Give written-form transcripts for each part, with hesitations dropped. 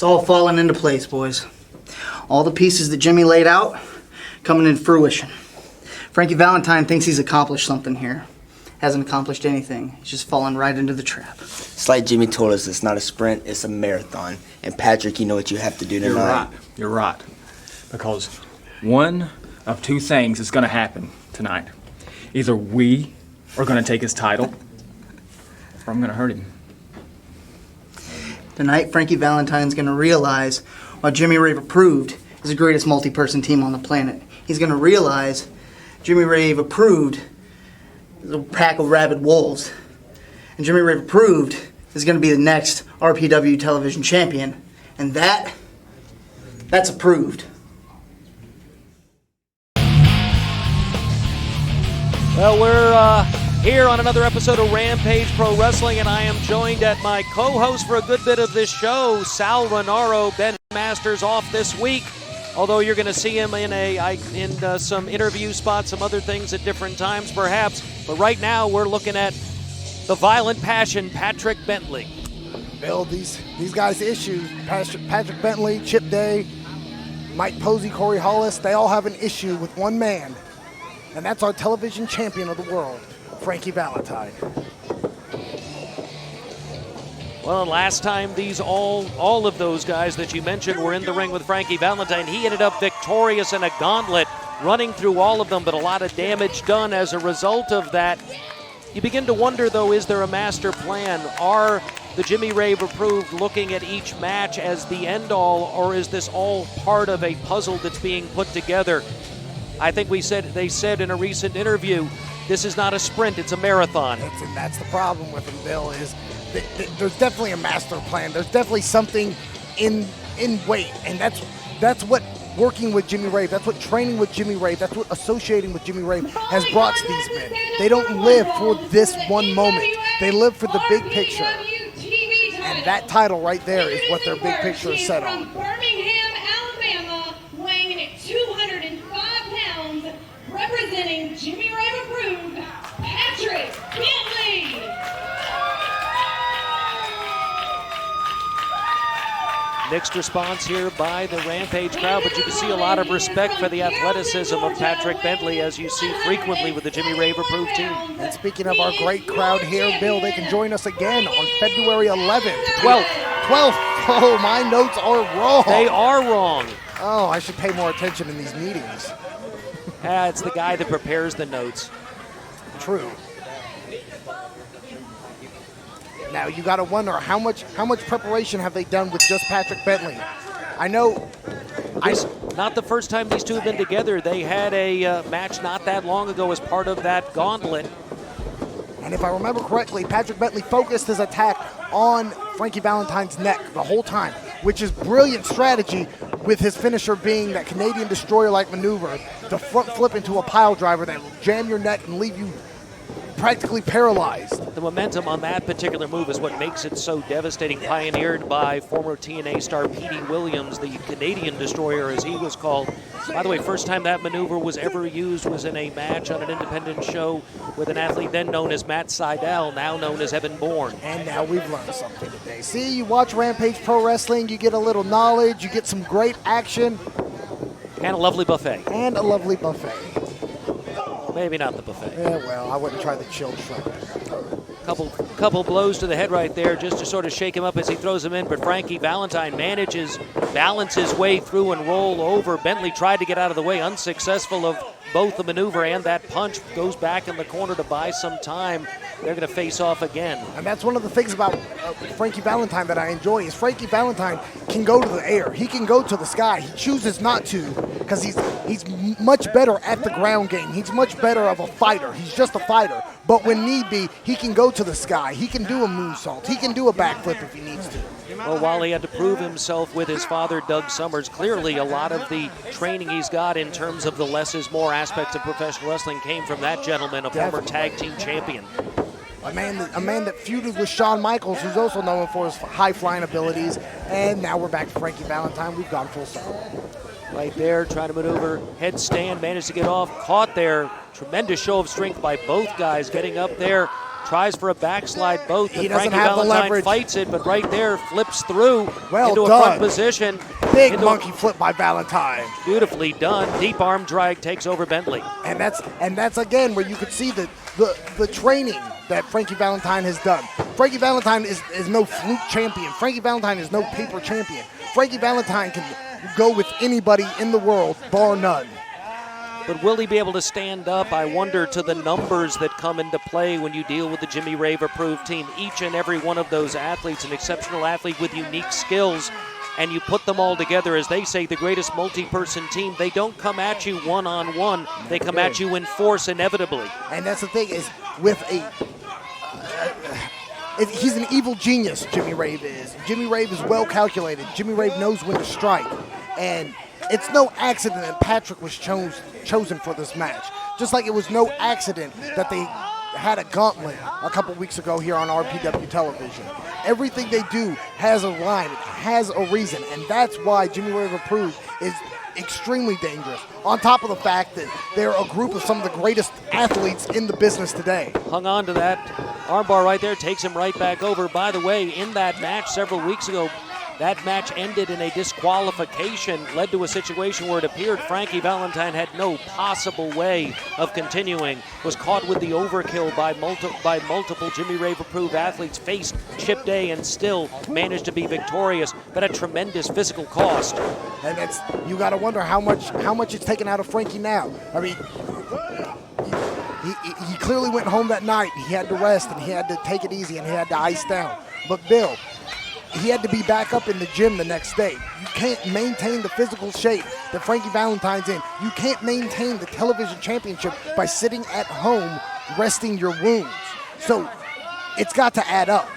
It's all falling into place, boys. All the pieces that Jimmy laid out coming into fruition. Frankie Valentine thinks he's accomplished something here. Hasn't accomplished anything. He's just fallen right into the trap. It's like Jimmy told us, it's not a sprint, it's a marathon. And Patrick, you know what you have to do tonight. You're right. Because one of two things is going to happen tonight. Either we are going to take his title, or I'm going to hurt him. Tonight, Frankie Valentine's going to realize why Jimmy Rave Approved is the greatest multi-person team on the planet. He's going to realize Jimmy Rave Approved is a pack of rabid wolves. And Jimmy Rave Approved is going to be the next RPW television champion. And that's approved. Well, we're here on another episode of Rampage Pro Wrestling, and I am joined at my co-host for a good bit of this show, Sal Rinauro. Ben Masters off this week, although you're going to see him in some interview spots, some other things at different times perhaps. But right now we're looking at the Violent Passion, Patrick Bentley. Bill, these guys' issues, Patrick Bentley, Chip Day, Mike Posey, Corey Hollis, they all have an issue with one man, and that's our television champion of the world, Frankie Valentine. Well, last time all of those guys that you mentioned were in the ring with Frankie Valentine, he ended up victorious in a gauntlet, running through all of them, but a lot of damage done as a result of that. You begin to wonder, though, is there a master plan? Are the Jimmy Rave Approved looking at each match as the end-all, or is this all part of a puzzle that's being put together? I think they said in a recent interview, this is not a sprint, it's a marathon. That's the problem with them, Bill, is there's definitely a master plan. There's definitely something in wait, and that's what working with Jimmy Rave, that's what training with Jimmy Rave, that's what associating with Jimmy Rave has brought to these men. They don't live for this one moment. They live for the big picture. And that title right there is what their big picture is set on. Birmingham, Alabama, weighing in at 205 pounds, representing Jimmy Rave Approved, Patrick Bentley. Mixed response here by the Rampage crowd, but you can see a lot of respect for the athleticism of Patrick Bentley, as you see frequently with the Jimmy Rave Approved team. And speaking of our great crowd here, Bill, they can join us again on February 11th. 12th. Oh, my notes are wrong. They are wrong. Oh, I should pay more attention in these meetings. It's the guy that prepares the notes. True. Now you got to wonder how much preparation have they done with just Patrick Bentley? I know. Not the first time these two have been together. They had a match not that long ago as part of that gauntlet. And if I remember correctly, Patrick Bentley focused his attack on Frankie Valentine's neck the whole time, which is brilliant strategy, with his finisher being that Canadian destroyer-like maneuver, the front flip into a pile driver that will jam your neck and leave you practically paralyzed. The momentum on that particular move is what makes it so devastating, pioneered by former TNA star Petey Williams, the Canadian destroyer as he was called. By the way, first time that maneuver was ever used was in a match on an independent show with an athlete then known as Matt Seidel, now known as Evan Bourne. And now we've learned something today. See, you watch Rampage Pro Wrestling, you get a little knowledge, you get some great action. And a lovely buffet. Maybe not the buffet. Yeah, well, I wouldn't try the chilled shrimp. Couple blows to the head right there just to sort of shake him up as he throws him in, but Frankie Valentine manages, balance his way through and roll over. Bentley tried to get out of the way, unsuccessful of both the maneuver and that punch, goes back in the corner to buy some time. They're going to face off again. And that's one of the things about Frankie Valentine that I enjoy is Frankie Valentine can go to the air. He can go to the sky. He chooses not to because he's much better at the ground game. He's much better of a fighter. He's just a fighter. But when need be, he can go to the sky. He can do a moonsault. He can do a backflip if he needs to. Well, while he had to prove himself with his father, Doug Summers, clearly a lot of the training he's got in terms of the less is more aspects of professional wrestling came from that gentleman, a former tag team champion. A man that feuded with Shawn Michaels, who's also known for his high-flying abilities. And now we're back to Frankie Valentine. We've gone full circle. Right there, trying to maneuver, headstand, managed to get off, caught there. Tremendous show of strength by both guys getting up there. tries for a backslide both. He Frankie doesn't have the Valentine leverage. fights it, but right there flips through Well into a done. front position. Big into monkey flip by Valentine. Beautifully done. Deep arm drag takes over Bentley. And that's again where you could see the training that Frankie Valentine has done. Frankie Valentine is no fluke champion. Frankie Valentine is no paper champion. Frankie Valentine can go with anybody in the world, bar none. But will he be able to stand up, I wonder, to the numbers that come into play when you deal with the Jimmy Rave approved team? Each and every one of those athletes, an exceptional athlete with unique skills, and you put them all together, as they say, the greatest multi-person team. They don't come at you one-on-one. They come at you in force inevitably. And that's the thing is, with he's an evil genius, Jimmy Rave is. Jimmy Rave is well calculated. Jimmy Rave knows when to strike. And it's no accident that Patrick was chosen for this match. Just like it was no accident that they had a gauntlet a couple weeks ago here on RPW television. Everything they do has a rhyme, it has a reason, and that's why Jimmy Rave Approved is extremely dangerous. On top of the fact that they're a group of some of the greatest athletes in the business today. Hung on to that armbar right there, takes him right back over. By the way, in that match several weeks ago, that match ended in a disqualification, led to a situation where it appeared Frankie Valentine had no possible way of continuing, was caught with the overkill by multiple Jimmy Rave approved athletes, faced Chip Day and still managed to be victorious, but at tremendous physical cost. And it's, you got to wonder how much it's taken out of Frankie now. I mean, he clearly went home that night. He had to rest and he had to take it easy and he had to ice down. But Bill, he had to be back up in the gym the next day. You can't maintain the physical shape that Frankie Valentine's in. You can't maintain the television championship by sitting at home resting your wounds. So it's got to add up.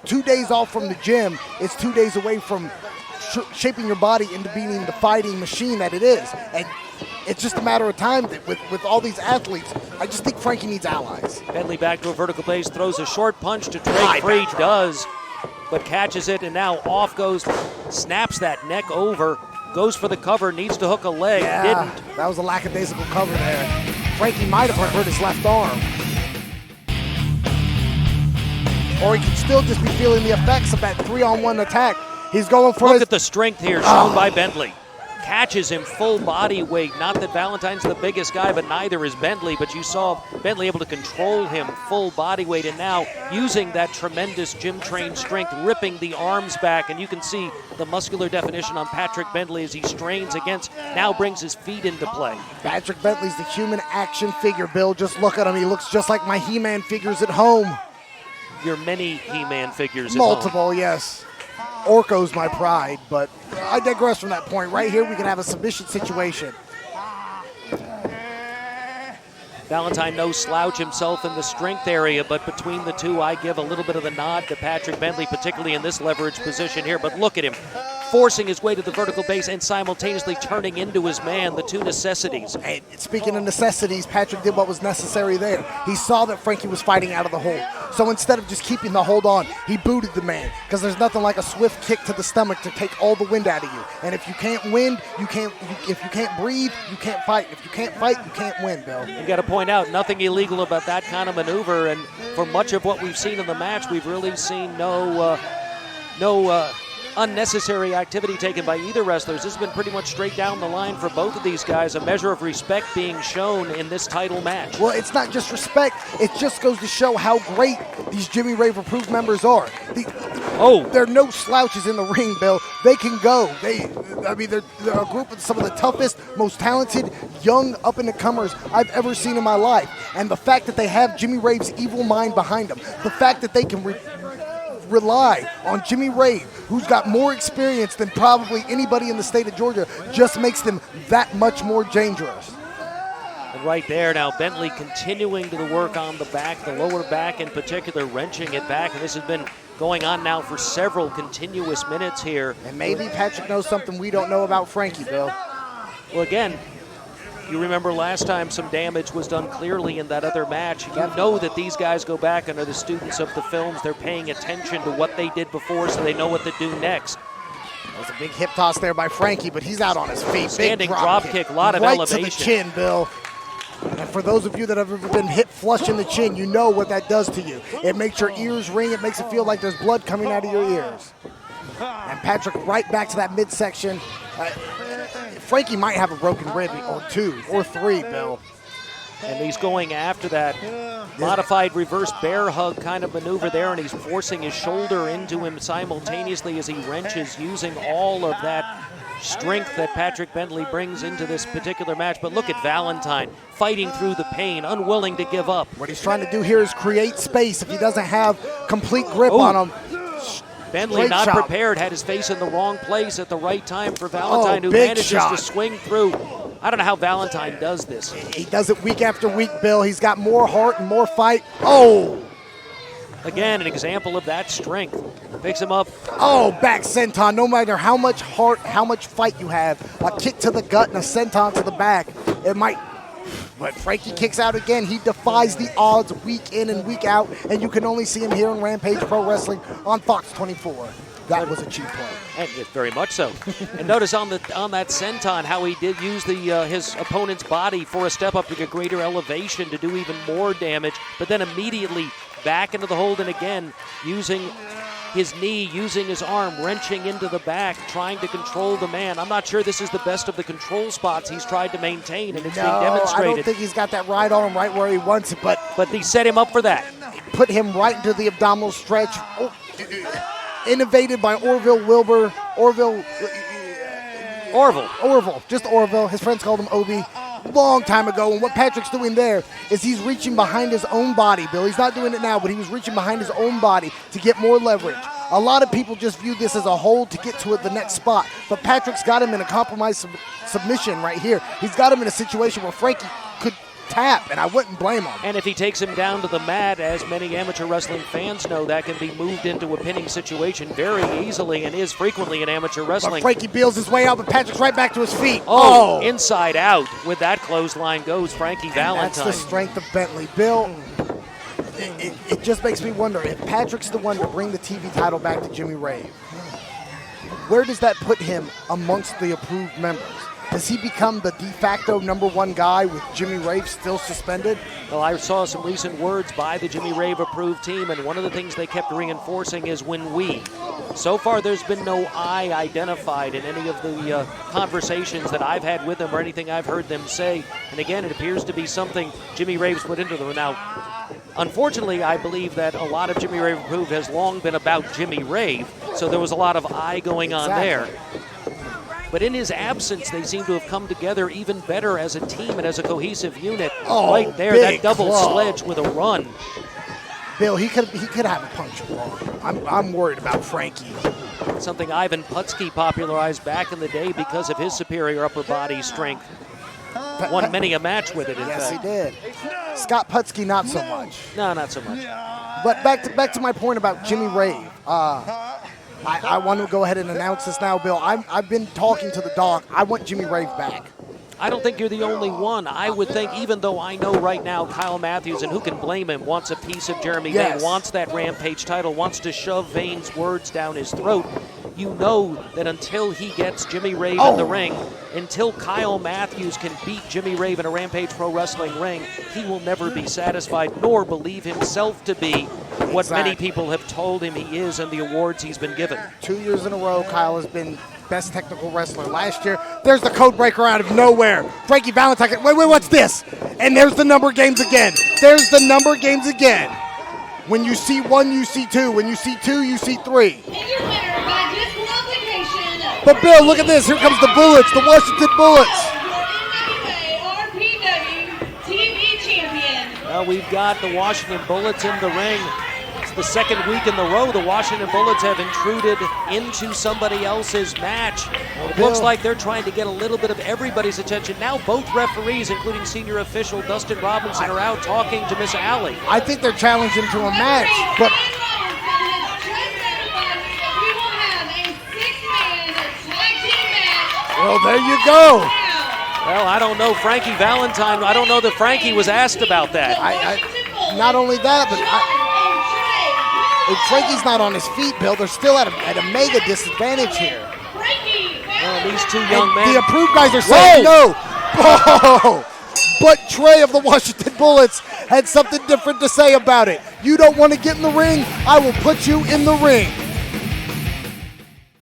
2 days off from the gym is 2 days away from shaping your body into being the fighting machine that it is. And it's just a matter of time that with all these athletes, I just think Frankie needs allies. Bentley back to a vertical base, throws a short punch to Trey. Free does, but catches it, and now off goes, snaps that neck over, goes for the cover, needs to hook a leg, didn't. That was a lackadaisical cover there. Frankie might have hurt his left arm. Or he could still just be feeling the effects of that 3-on-1 attack. He's going for Look at the strength here shown by Bentley. Catches him full body weight. Not that Valentine's the biggest guy, but neither is Bentley. But you saw Bentley able to control him full body weight, and now using that tremendous gym-trained strength, ripping the arms back, and you can see the muscular definition on Patrick Bentley as he strains against, now brings his feet into play. Patrick Bentley's the human action figure, Bill. Just look at him. He looks just like my He-Man figures at home. Your many He-Man figures at home. Multiple, yes. Orko's my pride, but I digress from that point. Right here, we can have a submission situation. Valentine no slouch himself in the strength area, but between the two, I give a little bit of the nod to Patrick Bentley, particularly in this leverage position here. But look at him, forcing his way to the vertical base and simultaneously turning into his man, the two necessities. And speaking of necessities, Patrick did what was necessary there. He saw that Frankie was fighting out of the hold. So instead of just keeping the hold on, he booted the man, because there's nothing like a swift kick to the stomach to take all the wind out of you. And if you can't win, if you can't breathe, you can't fight. If you can't fight, you can't win, Bill. You got to point out, nothing illegal about that kind of maneuver, and for much of what we've seen in the match, we've really seen no unnecessary activity taken by either wrestlers. This has been pretty much straight down the line for both of these guys, a measure of respect being shown in this title match. Well, it's not just respect, it just goes to show how great these Jimmy Rave approved members are. There are no slouches in the ring, Bill. They can go. They're a group of some of the toughest, most talented, young up-and-comers I've ever seen in my life. And the fact that they have Jimmy Rave's evil mind behind them, the fact that they can rely on Jimmy Rave, who's got more experience than probably anybody in the state of Georgia, just makes them that much more dangerous. And right there now, Bentley continuing to work on the back, the lower back in particular, wrenching it back, and this has been going on now for several continuous minutes here. And maybe Patrick knows something we don't know about Frankie, Bill. Well, again, you remember last time some damage was done clearly in that other match. You know that these guys go back and are the students of the films. They're paying attention to what they did before so they know what to do next. There's a big hip toss there by Frankie, but he's out on his feet. Standing big drop kick, a lot of right elevation. Right to the chin, Bill. And for those of you that have ever been hit flush in the chin, you know what that does to you. It makes your ears ring. It makes it feel like there's blood coming out of your ears. And Patrick right back to that midsection. Frankie might have a broken rib or 2 or 3, Bill. And he's going after that modified reverse bear hug kind of maneuver there, and he's forcing his shoulder into him simultaneously as he wrenches, using all of that strength that Patrick Bentley brings into this particular match. But look at Valentine fighting through the pain, unwilling to give up. What he's trying to do here is create space if he doesn't have complete grip on him. Bentley Great not shot. prepared, had his face in the wrong place at the right time for Valentine, who big manages shot. to swing through. I don't know how Valentine does this. He does it week after week, Bill. He's got more heart and more fight. Oh! Again, an example of that strength. Picks him up. Oh, back senton. No matter how much heart, how much fight you have, a kick to the gut and a senton to the back, it might. But Frankie kicks out again. He defies the odds week in and week out, and you can only see him here on Rampage Pro Wrestling on Fox 24. That was a cheap play. And very much so. And notice on that senton how he did use the his opponent's body for a step up to get greater elevation to do even more damage, but then immediately back into the hold, and again using his knee, using his arm, wrenching into the back, trying to control the man. I'm not sure this is the best of the control spots he's tried to maintain, and it's being demonstrated. I don't think he's got that right arm right where he wants it, but he set him up for that. Put him right into the abdominal stretch. Innovated by Orville, just Orville. His friends called him Obi. Long time ago, and what Patrick's doing there is he's reaching behind his own body, Bill. He's not doing it now, but he was reaching behind his own body to get more leverage. A lot of people just view this as a hold to get to the next spot, but Patrick's got him in a compromised submission right here. He's got him in a situation where Frankie could tap, and I wouldn't blame him. And if he takes him down to the mat, as many amateur wrestling fans know, that can be moved into a pinning situation very easily, and is frequently in amateur wrestling. But Frankie beals his way out, but Patrick's right back to his feet. Oh, inside out with that clothesline goes Frankie Valentine. That's the strength of Bentley. Bill, it just makes me wonder, if Patrick's the one to bring the TV title back to Jimmy Rave, where does that put him amongst the approved members? Does he become the de facto #1 guy with Jimmy Rave still suspended? Well, I saw some recent words by the Jimmy Rave approved team, and one of the things they kept reinforcing is when we. So far, there's been no I identified in any of the conversations that I've had with them or anything I've heard them say. And again, it appears to be something Jimmy Rave's put into them. Now, unfortunately, I believe that a lot of Jimmy Rave approved has long been about Jimmy Rave, so there was a lot of I going on there. But in his absence, they seem to have come together even better as a team and as a cohesive unit. Oh, right there, that double sledge with a run. Bill, he could have a punctured arm. I'm worried about Frankie. Something Ivan Putski popularized back in the day because of his superior upper body strength. Won many a match with it, in Yes, fact. he did. Scott Putski, not so much. No, not so much. But back to my point about Jimmy Rave. I want to go ahead and announce this now, Bill. I've been talking to the doc. I want Jimmy Rave back. I don't think you're the only one. I would think, even though I know right now Kyle Matthews, and who can blame him, wants a piece of Jeremy Vane, wants that Rampage title, wants to shove Vane's words down his throat. You know that until he gets Jimmy Rave in the ring, until Kyle Matthews can beat Jimmy Rave in a Rampage Pro Wrestling ring, he will never be satisfied, nor believe himself to be what many people have told him he is and the awards he's been given. 2 years in a row, Kyle has been best technical wrestler. Last year, there's the code breaker out of nowhere. Frankie Valentine, wait, what's this? And there's the number games again. There's the number games again. When you see 1, you see 2. When you see 2, you see 3. And your winner by disqualification. But Bill, look at this. Here comes the Bullets, the Washington Bullets. Your NWA RPW TV champion. Well, we've got the Washington Bullets in the ring. It's the second week in a row the Washington Bullets have intruded into somebody else's match. It looks like they're trying to get a little bit of everybody's attention. Now both referees, including senior official Dustin Robinson, are out talking to Miss Allie. I think they're challenging to a match, but well, there you go. Well, I don't know Frankie Valentine. I don't know that Frankie was asked about that. Not only that, but if Frankie's not on his feet, Bill, they're still at a mega disadvantage here. Well, these two young men. The approved guys are saying no. Oh, But Trey of the Washington Bullets had something different to say about it. You don't want to get in the ring? I will put you in the ring.